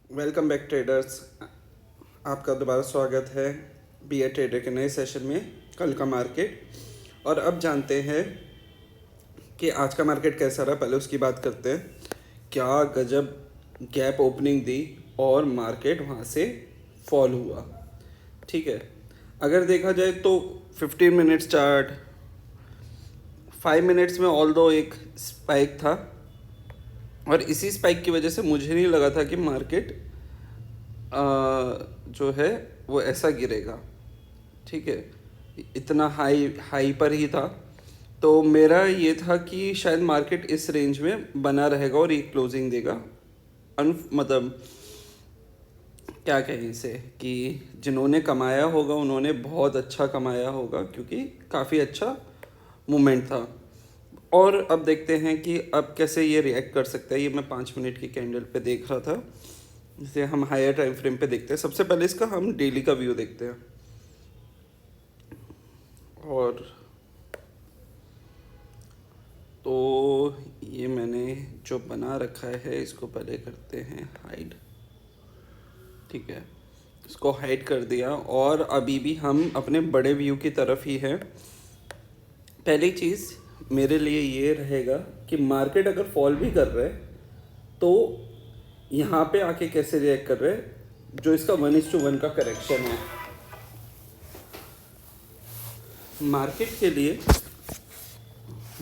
Welcome back traders. आपका दोबारा स्वागत है बी ए ट्रेडर के नए सेशन में। कल का मार्केट और अब जानते हैं कि आज का मार्केट कैसा रहा। पहले उसकी बात करते हैं। क्या गजब गैप ओपनिंग दी और मार्केट वहाँ से फॉल हुआ। ठीक है, अगर देखा जाए तो 15 मिनट्स चार्ट, 5 मिनट्स में ऑल दो एक स्पाइक था और इसी स्पाइक की वजह से मुझे नहीं लगा था कि मार्केट जो है वो ऐसा गिरेगा। ठीक है, इतना हाई हाई पर ही था। तो मेरा ये था कि शायद मार्केट इस रेंज में बना रहेगा और ये क्लोजिंग देगा। मतलब क्या कहें इसे कि जिन्होंने कमाया होगा उन्होंने बहुत अच्छा कमाया होगा, क्योंकि काफ़ी अच्छा मूवमेंट था। और अब देखते हैं कि अब कैसे ये रिएक्ट कर सकता है। ये मैं 5 मिनट की कैंडल पे देख रहा था, इसे हम हायर टाइम फ्रेम पे देखते हैं। सबसे पहले इसका हम डेली का व्यू देखते हैं। और तो ये मैंने जो बना रखा है इसको पहले करते हैं हाइड। ठीक है, इसको हाइड कर दिया और अभी भी हम अपने बड़े व्यू की तरफ ही है। पहली चीज़ मेरे लिए ये रहेगा कि मार्केट अगर फॉल भी कर रहा है तो यहाँ पे आके कैसे रिएक्ट कर रहे हैं, जो इसका 1:1 का करेक्शन है मार्केट के लिए।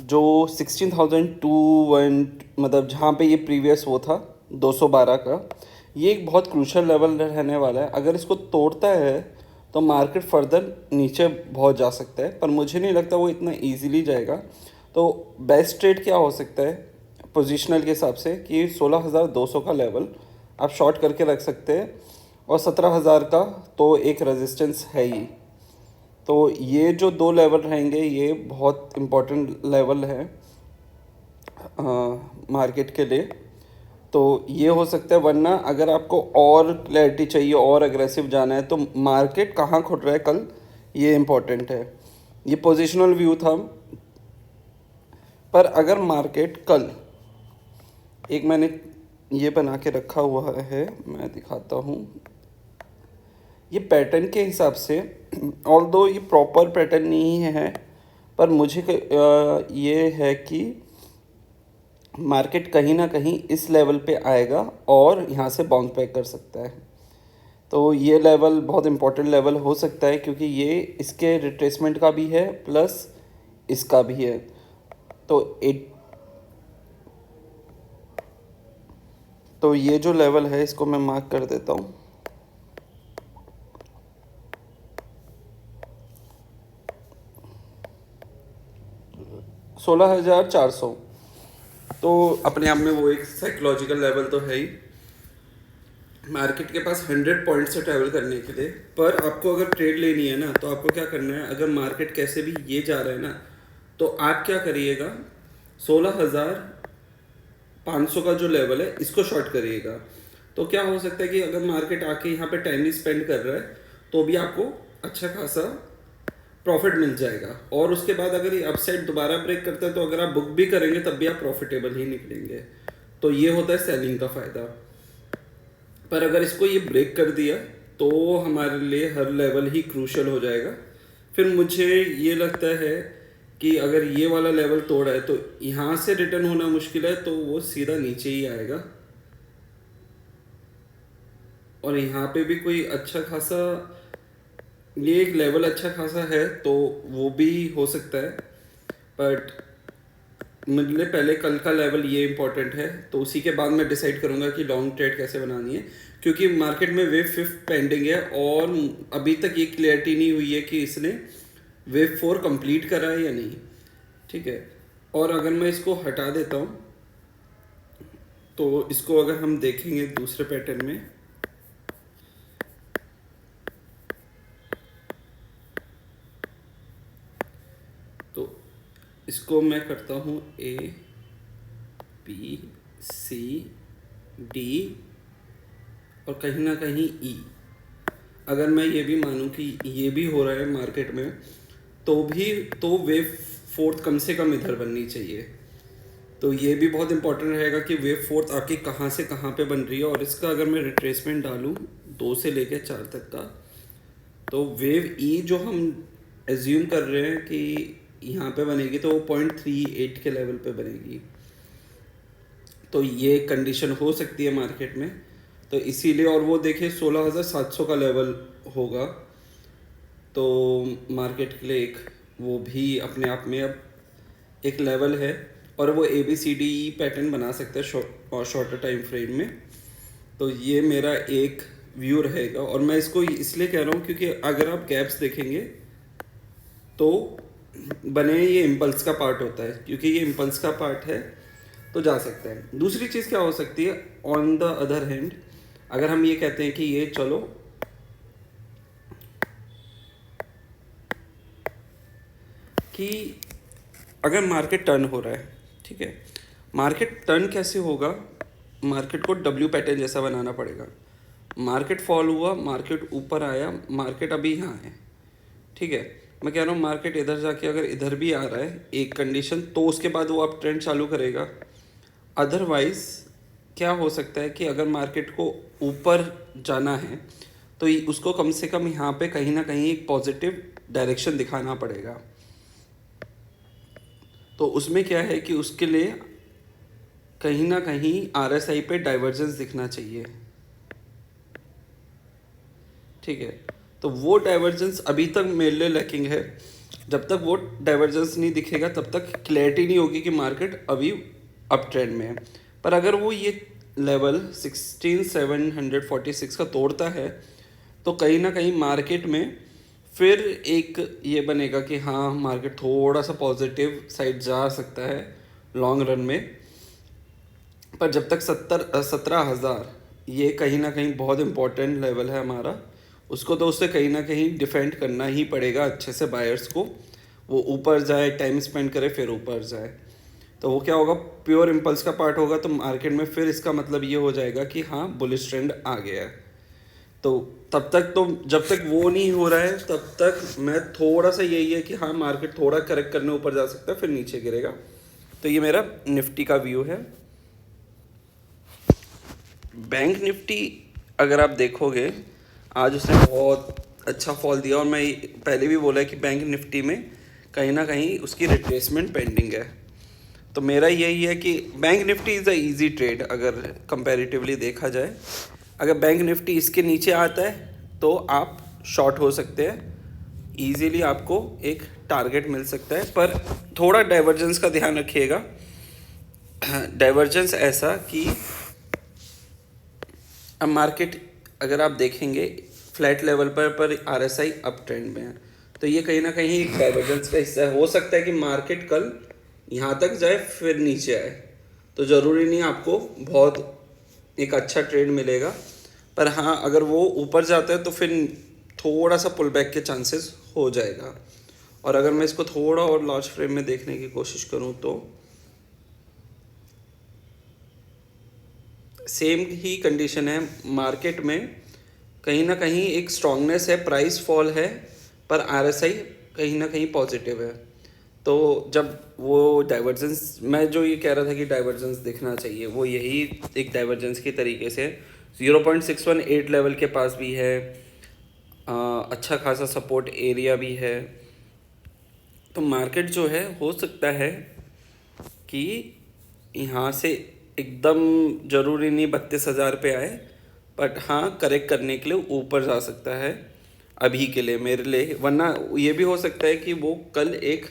जो 16,201 मतलब जहाँ पे ये प्रीवियस वो था 212 का, ये एक बहुत क्रूशल लेवल रहने वाला है। अगर इसको तोड़ता है तो मार्केट फर्दर नीचे बहुत जा सकता है, पर मुझे नहीं लगता वो इतना इजीली जाएगा। तो बेस्ट ट्रेड क्या हो सकता है पोजीशनल के हिसाब से कि 16,200 का लेवल आप शॉर्ट करके रख सकते हैं और 17,000 का तो एक रेजिस्टेंस है ही। तो ये जो दो लेवल रहेंगे ये बहुत इम्पोर्टेंट लेवल है मार्केट के लिए। तो ये हो सकता है, वरना अगर आपको और क्लैरिटी चाहिए और अग्रेसिव जाना है तो मार्केट कहाँ खुल रहा है कल, ये इम्पोर्टेंट है। ये पोजिशनल व्यू था, पर अगर मार्केट कल, एक मैंने ये बना के रखा हुआ है, मैं दिखाता हूँ। ये पैटर्न के हिसाब से ऑल्दो ये प्रॉपर पैटर्न नहीं है, पर मुझे ये है कि मार्केट कहीं ना कहीं इस लेवल पे आएगा और यहाँ से बाउंस बैक कर सकता है। तो ये लेवल बहुत इम्पोर्टेंट लेवल हो सकता है, क्योंकि ये इसके रिट्रेसमेंट का भी है प्लस इसका भी है। तो तो ये जो लेवल है इसको मैं मार्क कर देता हूँ। $16,400 तो अपने आप में वो एक साइकोलॉजिकल लेवल तो है ही मार्केट के पास 100 पॉइंट से ट्रैवल करने के लिए। पर आपको अगर ट्रेड लेनी है ना तो आपको क्या करना है, अगर मार्केट कैसे भी ये जा रहा है ना तो आप क्या करिएगा, 16,500 का जो लेवल है इसको शॉर्ट करिएगा। तो क्या हो सकता है कि अगर मार्केट आके यहाँ पे टाइम स्पेंड कर रहा है तो भी आपको अच्छा खासा प्रॉफिट मिल जाएगा। और उसके बाद अगर ये अपसाइड दोबारा ब्रेक करता है तो अगर आप बुक भी करेंगे तब भी आप प्रॉफिटेबल ही निकलेंगे। तो ये होता है सेलिंग का फ़ायदा। पर अगर इसको ये ब्रेक कर दिया तो हमारे लिए हर लेवल ही क्रूशल हो जाएगा। फिर मुझे ये लगता है कि अगर ये वाला लेवल तोड़ा है तो यहाँ से रिटर्न होना मुश्किल है, तो वो सीधा नीचे ही आएगा। और यहाँ पे भी कोई अच्छा खासा, ये एक लेवल अच्छा खासा है तो वो भी हो सकता है। बट मुझे पहले कल का लेवल ये इंपॉर्टेंट है, तो उसी के बाद मैं डिसाइड करूँगा कि लॉन्ग ट्रेड कैसे बनानी है। क्योंकि मार्केट में वेव 5 पेंडिंग है और अभी तक ये क्लियरिटी नहीं हुई है कि इसने वेव 4 कंप्लीट करा है या नहीं। ठीक है, और अगर मैं इसको हटा देता हूँ तो इसको अगर हम देखेंगे दूसरे पैटर्न में, तो इसको मैं करता हूँ ABCD और कहीं ना कहीं E। अगर मैं ये भी मानूं कि ये भी हो रहा है मार्केट में तो भी, तो वेव 4 कम से कम इधर बननी चाहिए। तो ये भी बहुत इंपॉर्टेंट रहेगा कि वेव फोर्थ आके कहाँ से कहाँ पे बन रही है। और इसका अगर मैं रिट्रेसमेंट डालूँ 2 से लेकर 4 तक का, तो वेव ई जो हम एज्यूम कर रहे हैं कि यहाँ पे बनेगी, तो वो 0.38 के लेवल पे बनेगी। तो ये कंडीशन हो सकती है मार्केट में, तो इसीलिए। और वो देखिए 16,700 का लेवल होगा, तो मार्केट के लिए एक वो भी अपने आप में अब एक लेवल है। और वो ABCD पैटर्न बना सकता है शॉर्टर टाइम फ्रेम में। तो ये मेरा एक व्यू रहेगा। और मैं इसको इसलिए कह रहा हूँ क्योंकि अगर आप गैप्स देखेंगे तो बने ये इम्पल्स का पार्ट होता है, क्योंकि ये इम्पल्स का पार्ट है तो जा सकते हैं। दूसरी चीज़ क्या हो सकती है, ऑन द अदर हैंड, अगर हम ये कहते हैं कि ये चलो कि अगर मार्केट टर्न हो रहा है, ठीक है, मार्केट टर्न कैसे होगा, मार्केट को डब्ल्यू पैटर्न जैसा बनाना पड़ेगा। मार्केट फॉल हुआ, मार्केट ऊपर आया, मार्केट अभी यहाँ है, ठीक है, मैं कह रहा हूँ मार्केट इधर जाके अगर इधर भी आ रहा है एक कंडीशन, तो उसके बाद वो अप ट्रेंड चालू करेगा। अदरवाइज क्या हो सकता है कि अगर मार्केट को ऊपर जाना है तो उसको कम से कम यहाँ पे कहीं ना कहीं एक पॉजिटिव डायरेक्शन दिखाना पड़ेगा। तो उसमें क्या है कि उसके लिए कहीं ना कहीं RSI पे डाइवर्जेंस दिखना चाहिए, ठीक है। तो वो डाइवर्जेंस अभी तक मेरे लिए लैकिंग है। जब तक वो डाइवर्जेंस नहीं दिखेगा तब तक क्लैरिटी नहीं होगी कि मार्केट अभी अप ट्रेंड में है। पर अगर वो ये लेवल 16,746 का तोड़ता है तो कहीं ना कहीं मार्केट में फिर एक ये बनेगा कि हाँ मार्केट थोड़ा सा पॉजिटिव साइड जा सकता है लॉन्ग रन में। पर जब तक 17,000 ये कहीं ना कहीं बहुत इंपॉर्टेंट लेवल है हमारा, उसको तो उससे कहीं ना कहीं डिफेंड करना ही पड़ेगा अच्छे से बायर्स को। वो ऊपर जाए, टाइम स्पेंड करे, फिर ऊपर जाए, तो वो क्या होगा, प्योर इम्पल्स का पार्ट होगा। तो मार्केट में फिर इसका मतलब ये हो जाएगा कि हाँ बुलिश ट्रेंड आ गया है। तो तब तक तो जब तक वो नहीं हो रहा है तब तक मैं थोड़ा सा यही है कि हाँ मार्केट थोड़ा करेक्ट करने ऊपर जा सकता है, फिर नीचे गिरेगा। तो ये मेरा निफ्टी का व्यू है। बैंक निफ्टी अगर आप देखोगे आज उसने बहुत अच्छा फॉल दिया, और मैं पहले भी बोला है कि बैंक निफ्टी में कहीं ना कहीं उसकी रिट्रेसमेंट पेंडिंग है। तो मेरा यही है कि bank Nifty is a easy trade अगर कंपैरेटिवली देखा जाए। अगर बैंक निफ्टी इसके नीचे आता है तो आप शॉर्ट हो सकते हैं ईजीली, आपको एक टारगेट मिल सकता है। पर थोड़ा डाइवर्जेंस का ध्यान रखिएगा। डाइवर्जेंस ऐसा कि अब मार्केट अगर आप देखेंगे फ्लैट लेवल पर RSI अप ट्रेंड में है, तो ये कहीं ना कहीं एक डाइवर्जेंस का हिस्सा है। हो सकता है कि मार्केट कल यहाँ तक जाए फिर नीचे आए, तो ज़रूरी नहीं आपको बहुत एक अच्छा ट्रेड मिलेगा। पर हाँ अगर वो ऊपर जाता है तो फिर थोड़ा सा पुल बैक के चांसेस हो जाएगा। और अगर मैं इसको थोड़ा और लार्ज फ्रेम में देखने की कोशिश करूँ तो सेम ही कंडीशन है मार्केट में। कहीं ना कहीं एक स्ट्रांगनेस है, प्राइस फॉल है, पर RSI कहीं ना कहीं पॉजिटिव है। तो जब वो डाइवर्जेंस, मैं जो ये कह रहा था कि डाइवर्जेंस दिखना चाहिए, वो यही एक डाइवर्जेंस के तरीके से 0.618 लेवल के पास भी है, अच्छा खासा सपोर्ट एरिया भी है। तो मार्केट जो है हो सकता है कि यहाँ से एकदम ज़रूरी नहीं 32,000 पे आए, बट हाँ करेक्ट करने के लिए ऊपर जा सकता है अभी के लिए मेरे लिए। वरना ये भी हो सकता है कि वो कल एक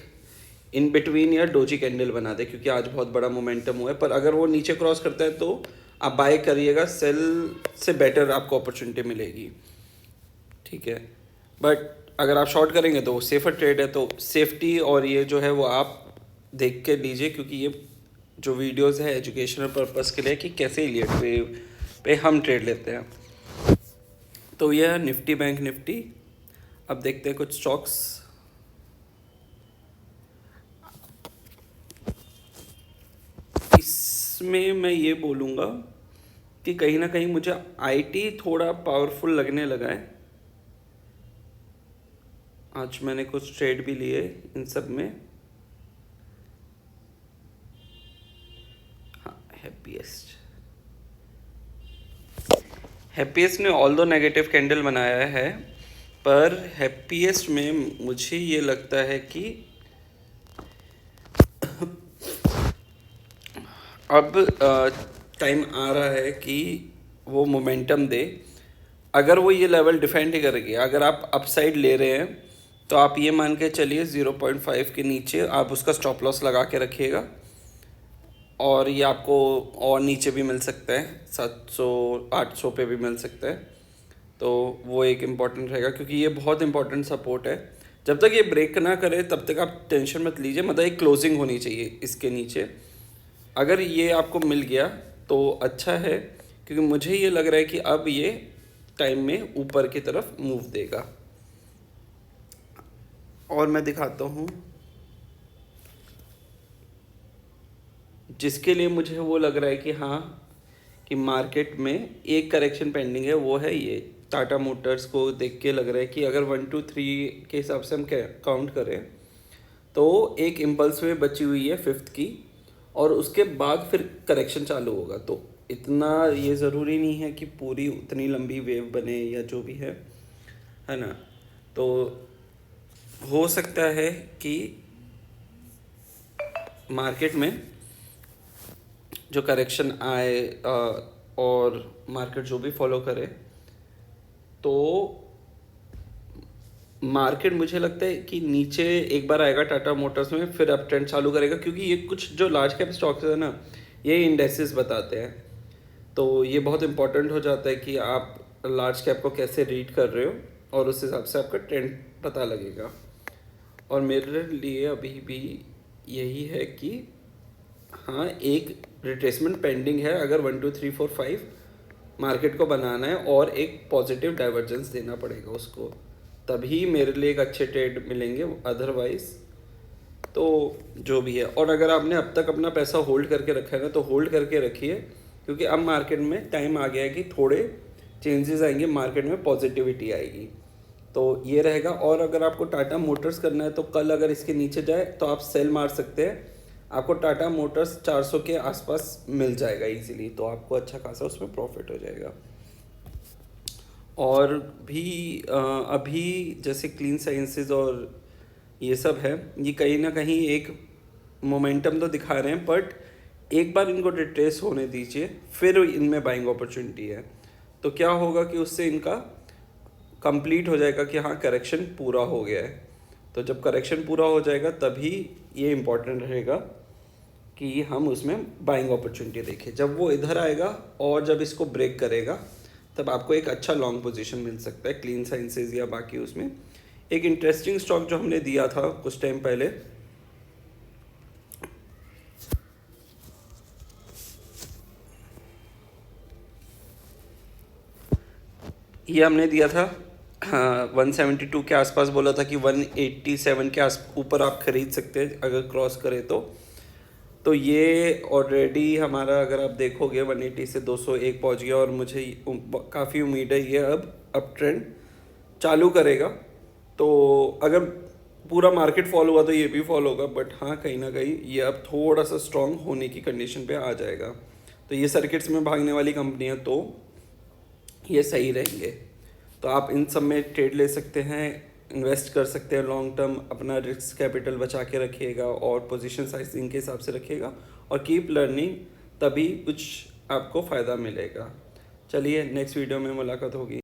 इन बिटवीन या डोजी कैंडल बना दे, क्योंकि आज बहुत बड़ा मोमेंटम हुआ है। पर अगर वो नीचे क्रॉस करता है तो आप बाय करिएगा, सेल से बेटर आपको अपॉर्चुनिटी मिलेगी, ठीक है। बट अगर आप शॉर्ट करेंगे तो सेफर ट्रेड है, तो सेफ्टी और ये जो है वो आप देख के लीजिए, क्योंकि ये जो वीडियोस है एजुकेशनल पर्पस के लिए कि कैसे इलियट पे हम ट्रेड लेते हैं। तो यह निफ्टी बैंक निफ्टी। अब देखते हैं कुछ स्टॉक्स। इसमें मैं ये बोलूँगा कि कहीं ना कहीं मुझे IT थोड़ा पावरफुल लगने लगा है। आज मैंने कुछ ट्रेड भी लिए इन सब में। हैप्पीएस्ट हैप्पीएस्ट ने ऑल दो नेगेटिव कैंडल बनाया है, पर हैप्पीएस्ट में मुझे ये लगता है कि अब टाइम आ रहा है कि वो मोमेंटम दे। अगर वो ये लेवल डिफेंड करेगी, अगर आप अपसाइड ले रहे हैं तो आप ये मान के चलिए 0.5 के नीचे आप उसका स्टॉप लॉस लगा के रखिएगा, और ये आपको और नीचे भी मिल सकता है, 700-800 पे भी मिल सकता है। तो वो एक इम्पॉर्टेंट रहेगा, क्योंकि ये बहुत इंपॉर्टेंट सपोर्ट है। जब तक ये ब्रेक ना करे तब तक आप टेंशन मत लीजिए, मतलब एक क्लोजिंग होनी चाहिए इसके नीचे। अगर ये आपको मिल गया तो अच्छा है, क्योंकि मुझे ये लग रहा है कि अब ये टाइम में ऊपर की तरफ मूव देगा। और मैं दिखाता हूँ जिसके लिए मुझे वो लग रहा है कि हाँ, कि मार्केट में एक करेक्शन पेंडिंग है, वो है ये टाटा मोटर्स को देख के लग रहा है कि अगर 1 2 3 के हिसाब से हम काउंट करें तो एक इम्पल्स वे बची हुई है 5th की, और उसके बाद फिर करेक्शन चालू होगा। तो इतना ये ज़रूरी नहीं है कि पूरी उतनी लंबी वेव बने या जो भी है ना। तो हो सकता है कि मार्केट में जो करेक्शन आए और मार्केट जो भी फॉलो करे, तो मार्केट मुझे लगता है कि नीचे एक बार आएगा टाटा मोटर्स में, फिर अप ट्रेंड चालू करेगा, क्योंकि ये कुछ जो लार्ज कैप स्टॉक्स है ना, ये इंडेक्सेस बताते हैं। तो ये बहुत इंपॉर्टेंट हो जाता है कि आप लार्ज कैप को कैसे रीड कर रहे हो, और उस हिसाब से आपका ट्रेंड पता लगेगा। और मेरे लिए अभी भी यही है कि हाँ, एक रिट्रेसमेंट पेंडिंग है। अगर 1 2 3 4 5 मार्केट को बनाना है और एक पॉजिटिव डाइवर्जेंस देना पड़ेगा उसको, तभी मेरे लिए एक अच्छे ट्रेड मिलेंगे। अदरवाइज तो जो भी है। और अगर आपने अब तक अपना पैसा होल्ड करके रखा है ना, तो होल्ड करके रखिए, क्योंकि अब मार्केट में टाइम आ गया है कि थोड़े चेंजेस आएंगे, मार्केट में पॉजिटिविटी आएगी। तो ये रहेगा। और अगर आपको टाटा मोटर्स करना है तो कल अगर इसके नीचे जाए तो आप सेल मार सकते हैं, आपको टाटा मोटर्स 400 के आसपास मिल जाएगा इजीली, तो आपको अच्छा खासा उसमें प्रॉफिट हो जाएगा। और भी अभी जैसे क्लीन साइंसेज और ये सब है, ये कहीं ना कहीं एक मोमेंटम तो दिखा रहे हैं, बट एक बार इनको रिट्रेस होने दीजिए, फिर इनमें बाइंग अपॉर्चुनिटी है। तो क्या होगा कि उससे इनका कंप्लीट हो जाएगा कि हाँ, करेक्शन पूरा हो गया है। तो जब करेक्शन पूरा हो जाएगा तभी ये इम्पोर्टेंट रहेगा कि हम उसमें बाइंग अपॉर्चुनिटी देखें। जब वो इधर आएगा और जब इसको ब्रेक करेगा, तब आपको एक अच्छा लॉन्ग पोजीशन मिल सकता है क्लीन साइंसेज या बाकी। उसमें एक इंटरेस्टिंग स्टॉक जो हमने दिया था कुछ टाइम पहले, ये हमने दिया था 172 के आसपास, बोला था कि 187 के आस ऊपर आप खरीद सकते हैं अगर क्रॉस करे तो ये ऑलरेडी हमारा, अगर आप देखोगे 180 से 201 पहुंच गया, और मुझे काफ़ी उम्मीद है ये अब ट्रेंड चालू करेगा। तो अगर पूरा मार्केट फॉलो हुआ तो ये भी फॉलो होगा, बट हाँ, कहीं ना कहीं ये अब थोड़ा सा स्ट्रॉन्ग होने की कंडीशन पे आ जाएगा। तो ये सर्किट्स में भागने वाली कंपनियाँ तो ये सही रहेंगे। तो आप इन सब में ट्रेड ले सकते हैं, इन्वेस्ट कर सकते हैं लॉन्ग टर्म। अपना रिस्क कैपिटल बचा के रखिएगा और पोजीशन साइज इनके हिसाब से रखिएगा, और कीप लर्निंग, तभी कुछ आपको फ़ायदा मिलेगा। चलिए, नेक्स्ट वीडियो में मुलाकात होगी।